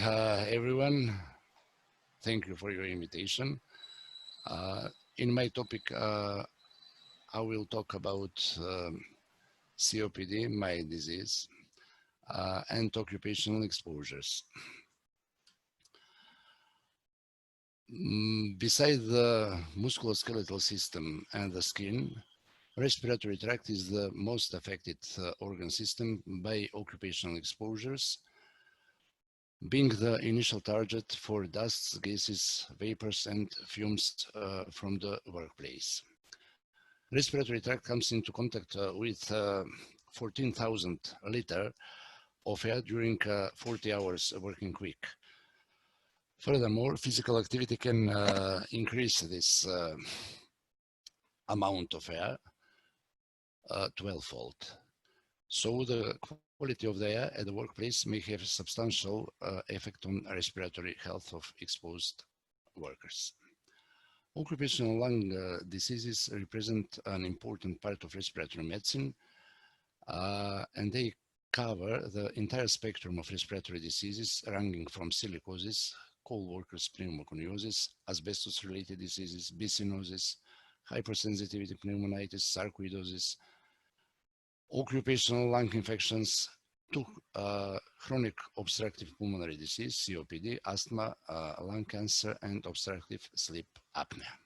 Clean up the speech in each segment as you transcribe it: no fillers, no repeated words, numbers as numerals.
everyone. Thank you for your invitation. In my topic, I will talk about COPD, my disease, and occupational exposures. Besides the musculoskeletal system and the skin, respiratory tract is the most affected organ system by occupational exposures, being the initial target for dusts, gases, vapors, and fumes from the workplace. Respiratory tract comes into contact with 14,000 liters of air during 40 hours working week. Furthermore, physical activity can increase this amount of air 12-fold. So the quality of the air at the workplace may have a substantial effect on respiratory health of exposed workers. Occupational lung diseases represent an important part of respiratory medicine, and they cover the entire spectrum of respiratory diseases, ranging from silicosis, coal workers' pneumoconiosis, asbestos-related diseases, bicyanosis, hypersensitivity pneumonitis, sarcoidosis, occupational lung infections, to chronic obstructive pulmonary disease, COPD, asthma, lung cancer, and obstructive sleep apnea.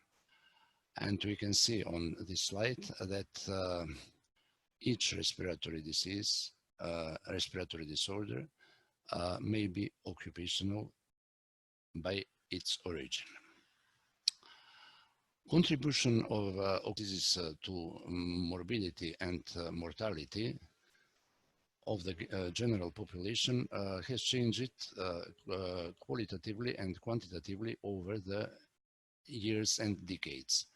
And we can see on this slide that each respiratory disease, respiratory disorder may be occupational by its origin. Contribution of diseases to morbidity and mortality of the general population has changed qualitatively and quantitatively over the years and decades.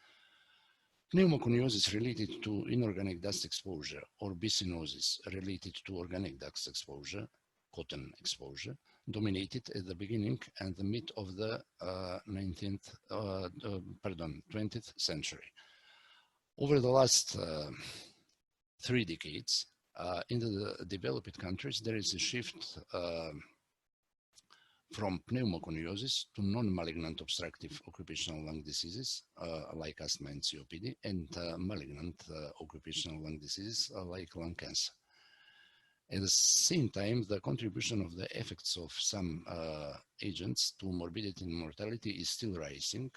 Pneumoconiosis related to inorganic dust exposure or bicyanosis related to organic dust exposure, cotton exposure, dominated at the beginning and the mid of the 20th century. Over the last 3 decades, in the developed countries, there is a shift from pneumoconiosis to non-malignant obstructive occupational lung diseases like asthma and COPD, and malignant occupational lung diseases like lung cancer. At the same time, the contribution of the effects of some agents to morbidity and mortality is still rising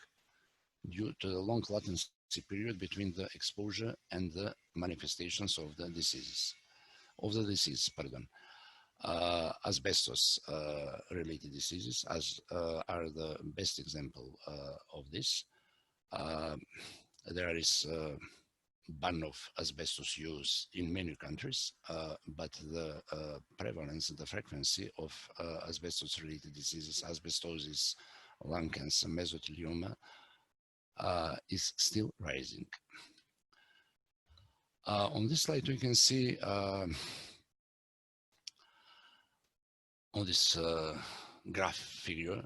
due to the long latency period between the exposure and the manifestations of the disease. Asbestos related diseases are the best example of this. There is ban of asbestos use in many countries, but the prevalence and the frequency of asbestos related diseases, asbestosis, lung cancer, mesothelioma, is still rising. On this slide, we can see on this graph figure,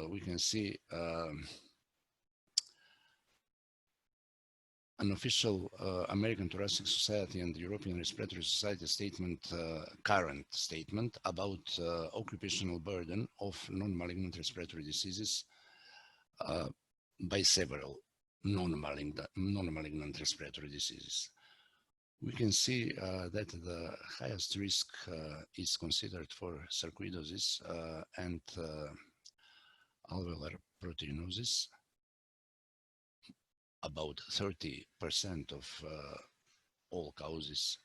we can see an official American Thoracic Society and European Respiratory Society statement, current statement about occupational burden of non-malignant respiratory diseases by several non-malignant respiratory diseases. We can see that the highest risk is considered for sarcoidosis and alveolar proteinosis. About 30% of all causes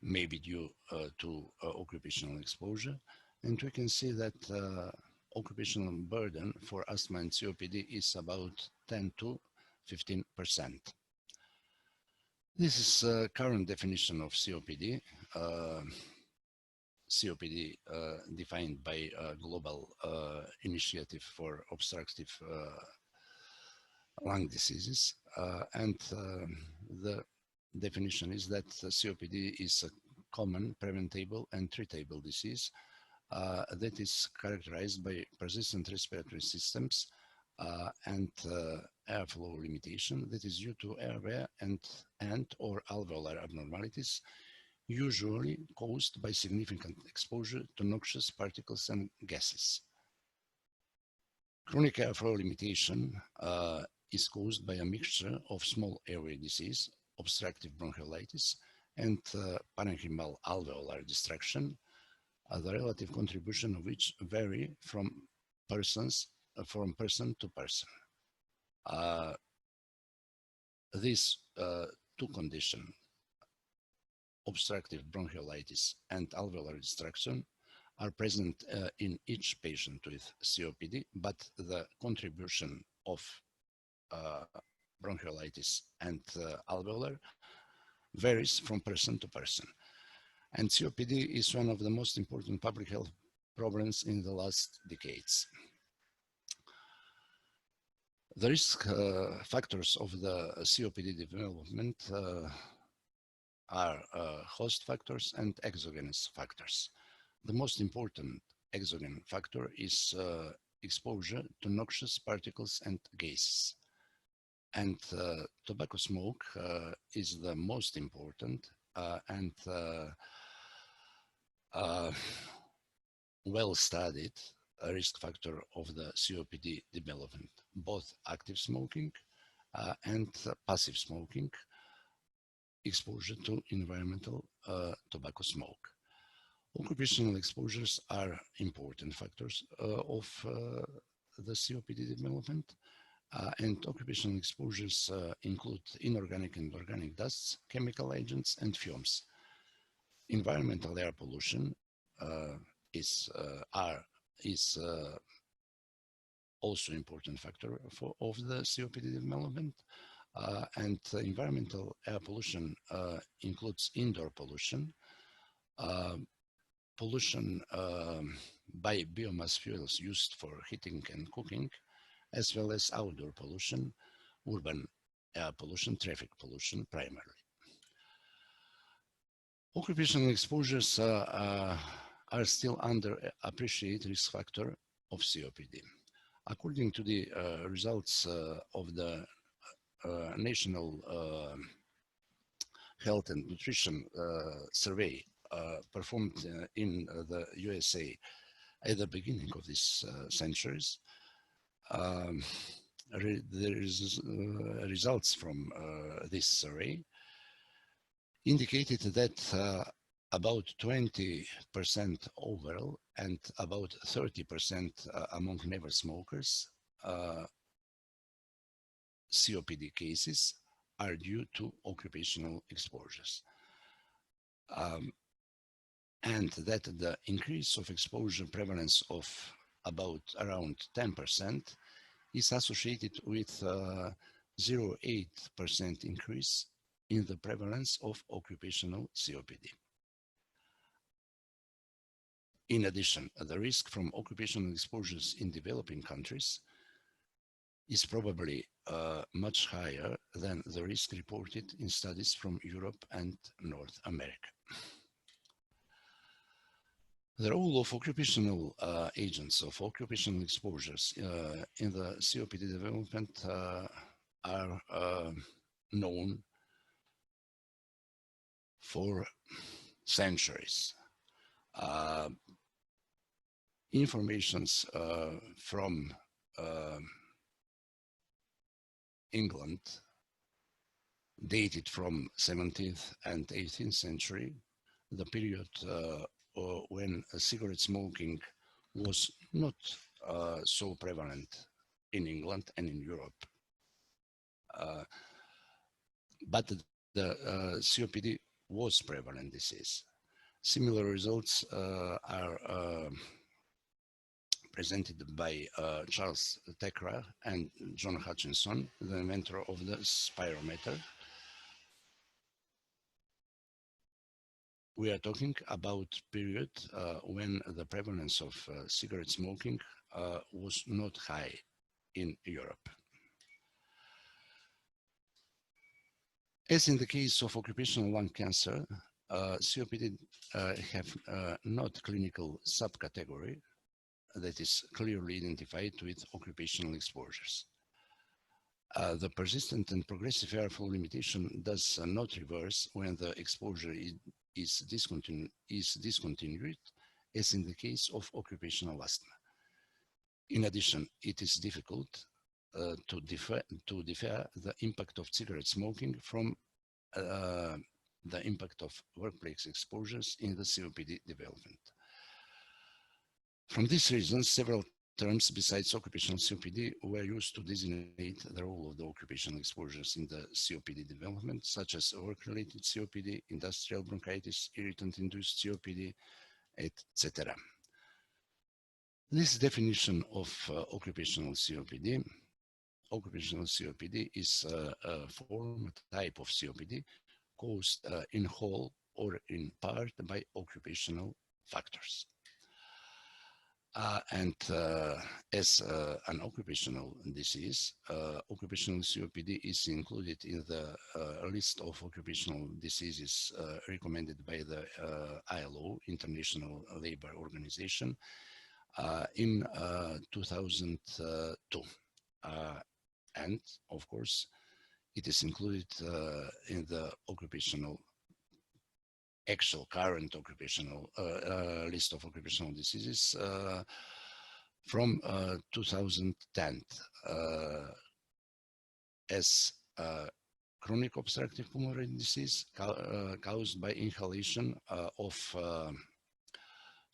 may be due to occupational exposure. And we can see that occupational burden for asthma and COPD is about 10 to 15%. This is a current definition of COPD. COPD defined by a global initiative for obstructive lung diseases, and the definition is that COPD is a common preventable and treatable disease that is characterized by persistent respiratory systems and airflow limitation that is due to airway and or alveolar abnormalities, usually caused by significant exposure to noxious particles and gases. Chronic airflow limitation is caused by a mixture of small airway disease, obstructive bronchiolitis, and parenchymal alveolar destruction, the relative contribution of which vary from person to person. These two conditions, obstructive bronchiolitis and alveolar destruction, are present in each patient with COPD, but the contribution of bronchiolitis and alveolar varies from person to person. And COPD is one of the most important public health problems in the last decades. The risk factors of the COPD development are host factors and exogenous factors. The most important exogenous factor is exposure to noxious particles and gases. And tobacco smoke is the most important and well-studied risk factor of the COPD development, both active smoking and passive smoking, exposure to environmental tobacco smoke. Occupational exposures are important factors of the COPD development, and occupational exposures include inorganic and organic dusts, chemical agents, and fumes. Environmental air pollution is also important factor of the COPD development, and environmental air pollution includes indoor pollution, pollution by biomass fuels used for heating and cooking, as well as outdoor pollution, urban air pollution, traffic pollution primarily. Occupational exposures are still underappreciated risk factor of COPD. According to the results of the National Health and Nutrition Survey performed in the USA at the beginning of this centuries, results from this survey indicated that about 20% overall and about 30% among never smokers COPD cases are due to occupational exposures. And that the increase of exposure prevalence of around 10% is associated with 0.8% increase in the prevalence of occupational COPD. In addition, the risk from occupational exposures in developing countries is probably much higher than the risk reported in studies from Europe and North America. The role of occupational agents of occupational exposures in the COPD development are known for centuries. Informations from England dated from 17th and 18th century, the period when cigarette smoking was not so prevalent in England and in Europe. But the COPD was prevalent disease. Similar results are presented by Charles Thecra and John Hutchinson, the inventor of the spirometer. We are talking about period when the prevalence of cigarette smoking was not high in Europe. As in the case of occupational lung cancer, COPD have not clinical subcategory that is clearly identified with occupational exposures. The persistent and progressive airflow limitation does not reverse when the exposure is discontinued, as in the case of occupational asthma. In addition, it is difficult to differ the impact of cigarette smoking from the impact of workplace exposures in the COPD development. From this reason, several terms besides occupational COPD were used to designate the role of the occupational exposures in the COPD development, such as work-related COPD, industrial bronchitis, irritant-induced COPD, etc. This definition of occupational COPD is a form, a type of COPD caused in whole or in part by occupational factors. As an occupational disease, occupational COPD is included in the list of occupational diseases recommended by the ILO, International Labour Organization, in 2002. And of course, it is included in the current occupational list of occupational diseases from 2010 as chronic obstructive pulmonary disease caused by inhalation of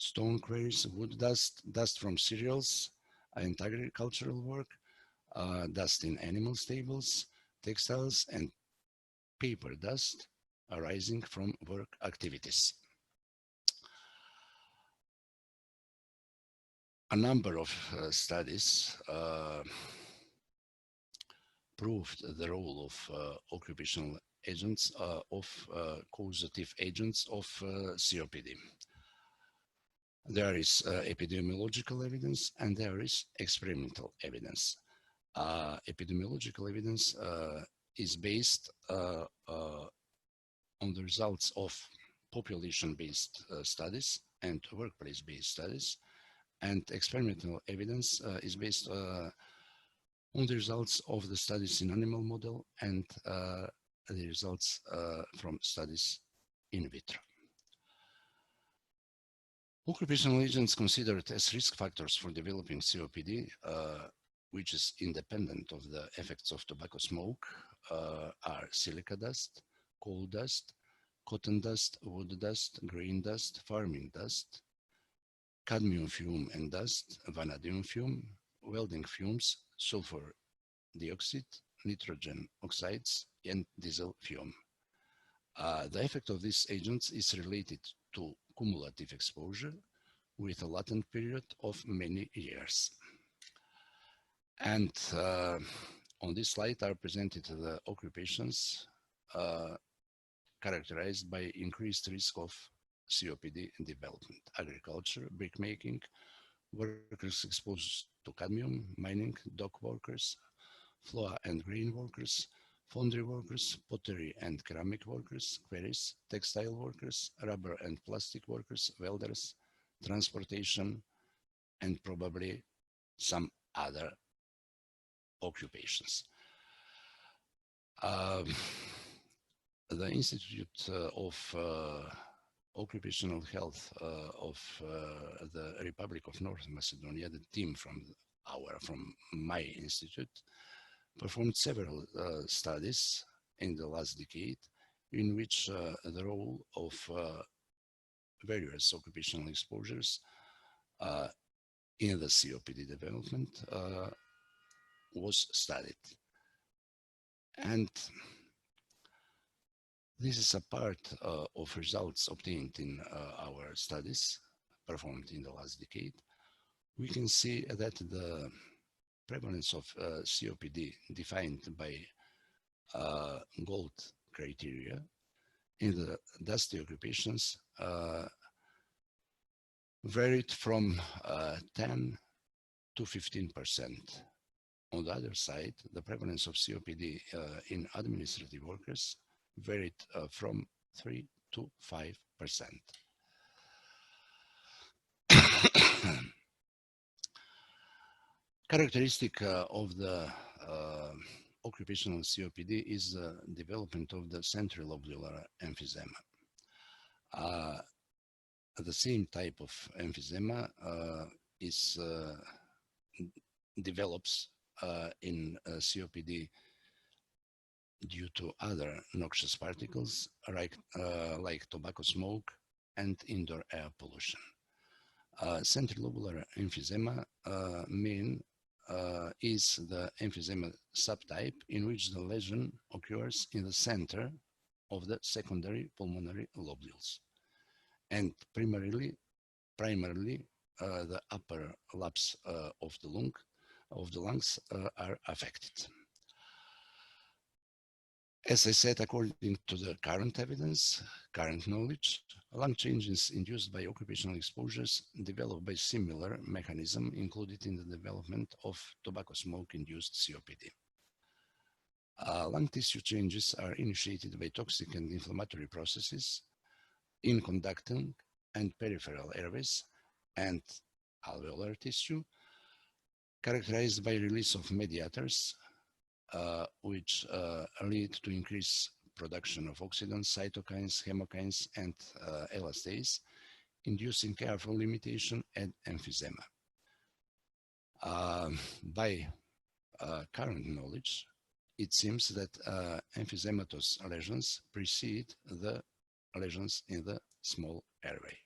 stone quarries, wood dust, dust from cereals and agricultural work, dust in animal stables, textiles, and paper dust arising from work activities. A number of studies proved the role of occupational agents, causative agents of COPD. There is epidemiological evidence and there is experimental evidence. Epidemiological evidence is based on the results of population-based studies and workplace-based studies, and experimental evidence is based on the results of the studies in animal model and the results from studies in vitro. Occupational agents considered as risk factors for developing COPD, which is independent of the effects of tobacco smoke, are silica dust, coal dust, cotton dust, wood dust, grain dust, farming dust, cadmium fume and dust, vanadium fume, welding fumes, sulfur dioxide, nitrogen oxides, and diesel fume. The effect of these agents is related to cumulative exposure with a latent period of many years. And on this slide are presented the occupations characterized by increased risk of COPD development: agriculture, brickmaking, workers exposed to cadmium, mining, dock workers, flour and grain workers, foundry workers, pottery and ceramic workers, quarries, textile workers, rubber and plastic workers, welders, transportation, and probably some other occupations. The Institute of Occupational Health of the Republic of North Macedonia, the team from my institute, performed several studies in the last decade in which the role of various occupational exposures in the COPD development was studied. And this is a part of results obtained in our studies performed in the last decade. We can see that the prevalence of COPD defined by GOLD criteria in the dusty occupations varied from 10 to 15%. On the other side, the prevalence of COPD in administrative workers varied from 3 to 5%. Characteristic of the occupational COPD is the development of the Centrilobular Emphysema. The same type of emphysema is develops in COPD due to other noxious particles like tobacco smoke and indoor air pollution. Centrilobular emphysema is the emphysema subtype in which the lesion occurs in the center of the secondary pulmonary lobules, and primarily the upper lobes of the lungs are affected. As I said, according to the current evidence, current knowledge, lung changes induced by occupational exposures developed by similar mechanism included in the development of tobacco smoke-induced COPD. Lung tissue changes are initiated by toxic and inflammatory processes in conducting and peripheral airways and alveolar tissue, characterized by release of mediators which lead to increased production of oxidants, cytokines, chemokines, and elastase, inducing airflow limitation and emphysema. By current knowledge, it seems that emphysematous lesions precede the lesions in the small airway.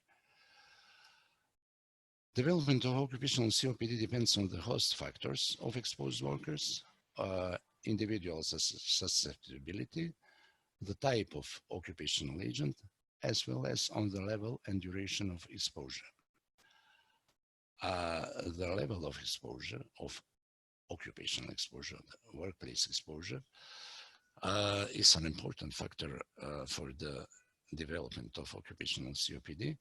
Development of occupational COPD depends on the host factors of exposed workers, individual susceptibility, the type of occupational agent, as well as on the level and duration of exposure. The level of exposure, of occupational exposure, workplace exposure, is an important factor for the development of occupational COPD.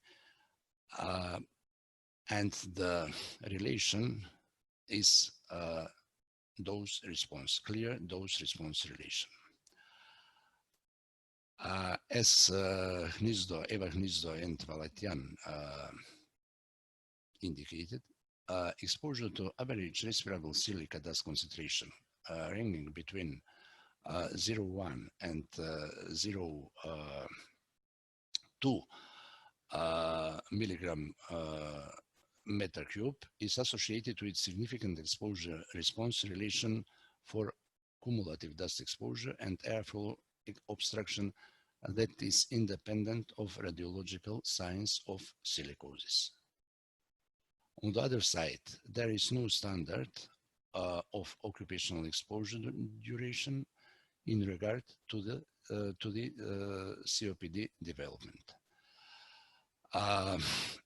And the relation is dose-response, clear dose-response relation. As Eva Gnizdo and Valatian indicated, exposure to average respirable silica dust concentration ranging between 0.1 and 0.2 milligram meter cube is associated with significant exposure response relation for cumulative dust exposure and airflow obstruction that is independent of radiological signs of silicosis. On the other side, there is no standard of occupational exposure duration in regard to the COPD development.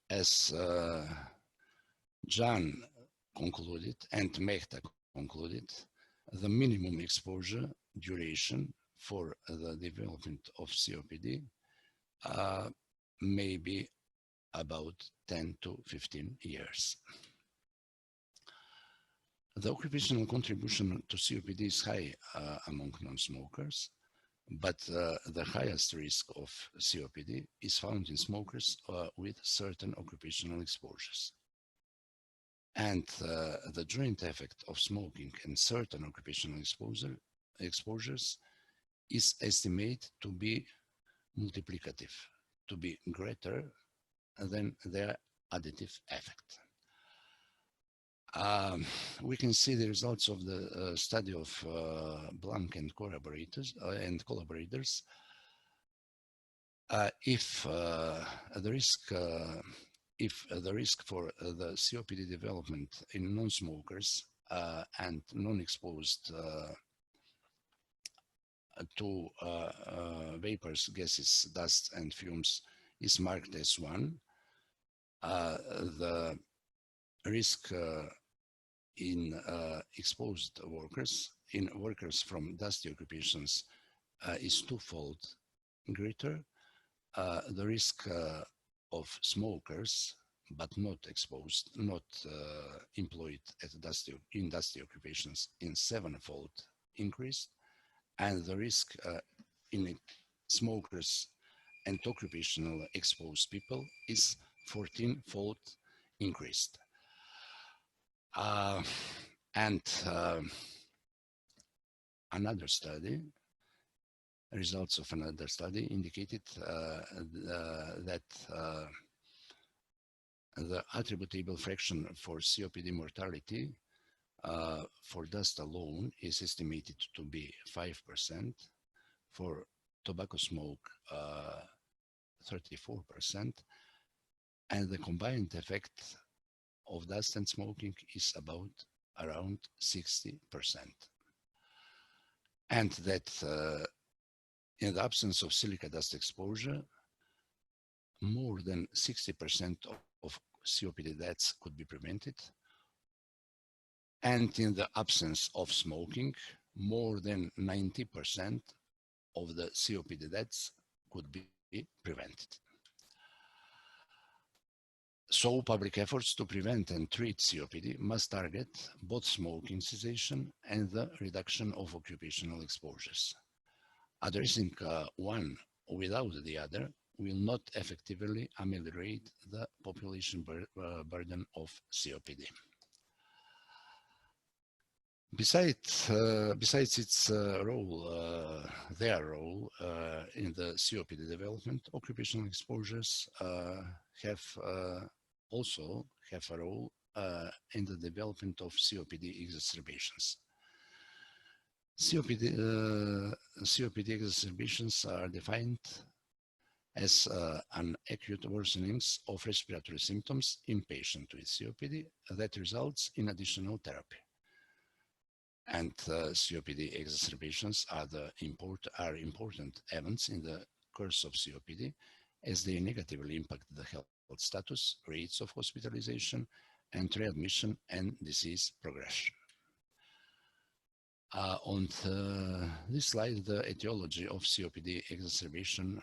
As Jan concluded and Mehta concluded, the minimum exposure duration for the development of COPD may be about 10 to 15 years. The occupational contribution to COPD is high among non-smokers, but the highest risk of COPD is found in smokers with certain occupational exposures. And the joint effect of smoking and certain occupational exposures is estimated to be multiplicative, to be greater than their additive effect. We can see the results of the study of Blanc and collaborators. If the risk for the COPD development in non-smokers and non-exposed to vapors, gases, dust, and fumes is marked as 1, the risk in exposed workers, in workers from dusty occupations, is twofold greater. The risk of smokers, but not exposed, not employed at in dusty occupations, in 7-fold increased, and the risk in smokers and occupational exposed people is 14-fold increased. Another study, results of another study indicated that the attributable fraction for COPD mortality for dust alone is estimated to be 5%, for tobacco smoke 34%, and the combined effect of dust and smoking is about around 60%. And that in the absence of silica dust exposure, more than 60% of COPD deaths could be prevented. And in the absence of smoking, more than 90% of the COPD deaths could be prevented. So public efforts to prevent and treat COPD must target both smoking cessation and the reduction of occupational exposures. Addressing one without the other will not effectively ameliorate the population burden of COPD. Besides its role, their role in the COPD development, occupational exposures also have a role in the development of COPD exacerbations. COPD exacerbations are defined as an acute worsenings of respiratory symptoms in patients with COPD that results in additional therapy. And COPD exacerbations are important events in the course of COPD, as they negatively impact the health status, rates of hospitalization, and readmission and disease progression. On this slide, the etiology of COPD exacerbation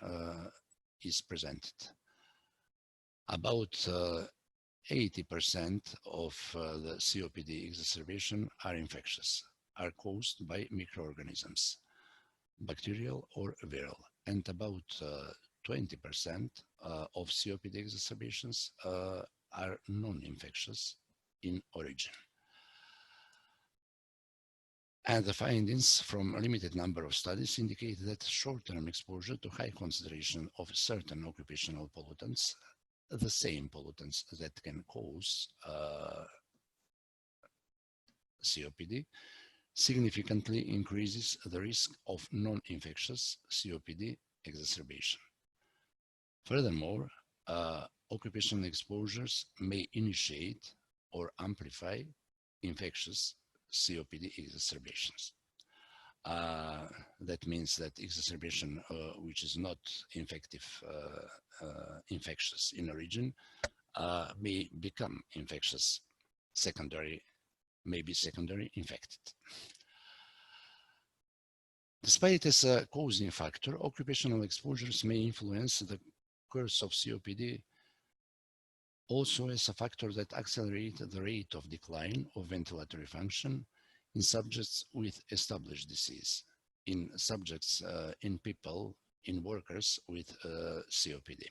is presented. About 80% of the COPD exacerbation are infectious, are caused by microorganisms, bacterial or viral, and about 20% of COPD exacerbations are non-infectious in origin. And the findings from a limited number of studies indicate that short-term exposure to high concentration of certain occupational pollutants, the same pollutants that can cause COPD, significantly increases the risk of non-infectious COPD exacerbation. Furthermore, occupational exposures may initiate or amplify infectious COPD exacerbations. That means that exacerbation which is not infectious in origin may become infectious may be secondary infected. Despite as a causing factor, occupational exposures may influence the course of COPD also as a factor that accelerates the rate of decline of ventilatory function in subjects with established disease, in workers with COPD.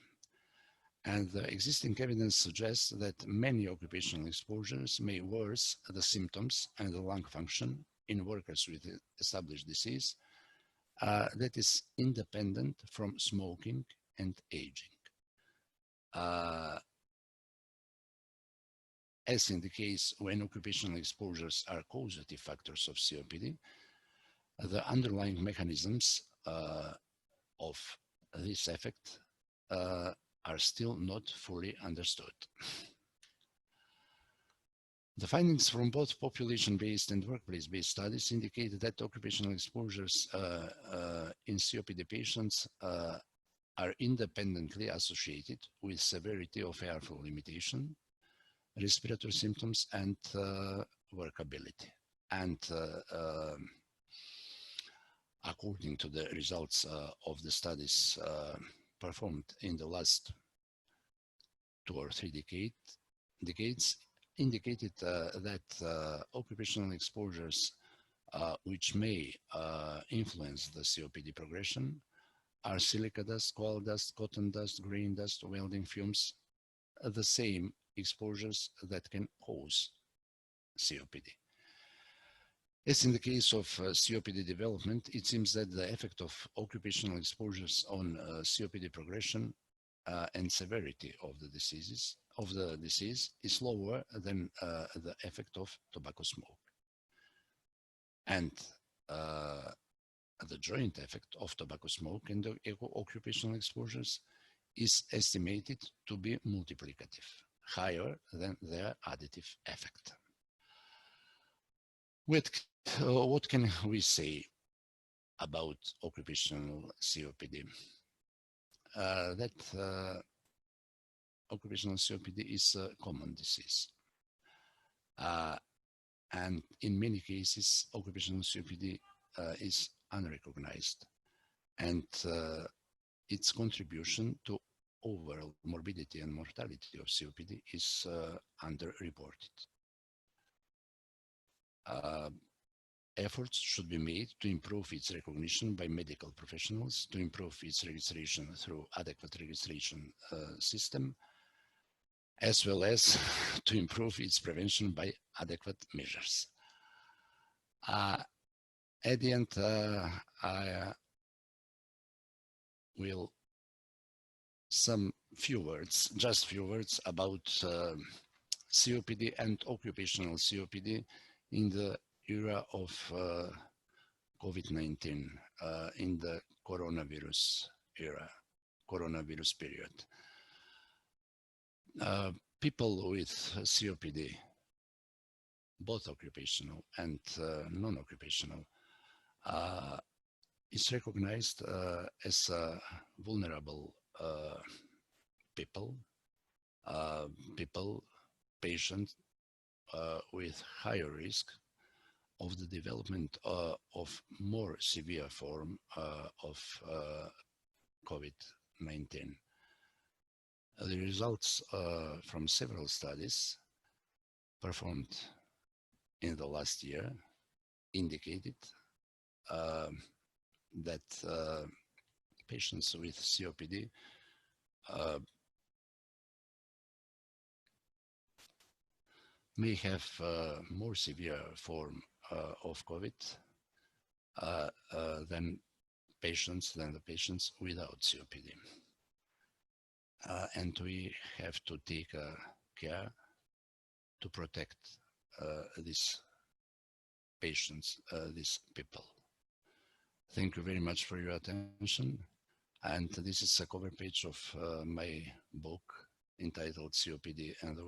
And the existing evidence suggests that many occupational exposures may worsen the symptoms and the lung function in workers with established disease that is independent from smoking and aging. As in the case when occupational exposures are causative factors of COPD, the underlying mechanisms of this effect are still not fully understood. The findings from both population-based and workplace-based studies indicate that occupational exposures in COPD patients are independently associated with severity of airflow limitation, respiratory symptoms, and workability. And according to the results of the studies performed in the last 2 or 3 decades, indicated that occupational exposures which may influence the COPD progression are silica dust, coal dust, cotton dust, grain dust, welding fumes, the same exposures that can cause COPD. As in the case of COPD development, it seems that the effect of occupational exposures on COPD progression and severity of the disease is lower than the effect of tobacco smoke. And the joint effect of tobacco smoke and the occupational exposures is estimated to be multiplicative, higher than their additive effect. What can we say about occupational COPD? That occupational COPD is a common disease. And in many cases, occupational COPD is unrecognized, and its contribution to overall morbidity and mortality of COPD is underreported. Efforts should be made to improve its recognition by medical professionals, to improve its registration through adequate registration system, as well as to improve its prevention by adequate measures. At the end, I will just few words about COPD and occupational COPD in the era of COVID-19, in the coronavirus period. People with COPD, both occupational and non-occupational, is recognized as vulnerable patients with higher risk of the development of more severe form of COVID-19. The results from several studies performed in the last year indicated that patients with COPD may have more severe form of COVID than the patients without COPD. And we have to take care to protect these patients, these people. Thank you very much for your attention. And this is a cover page of my book entitled COPD and the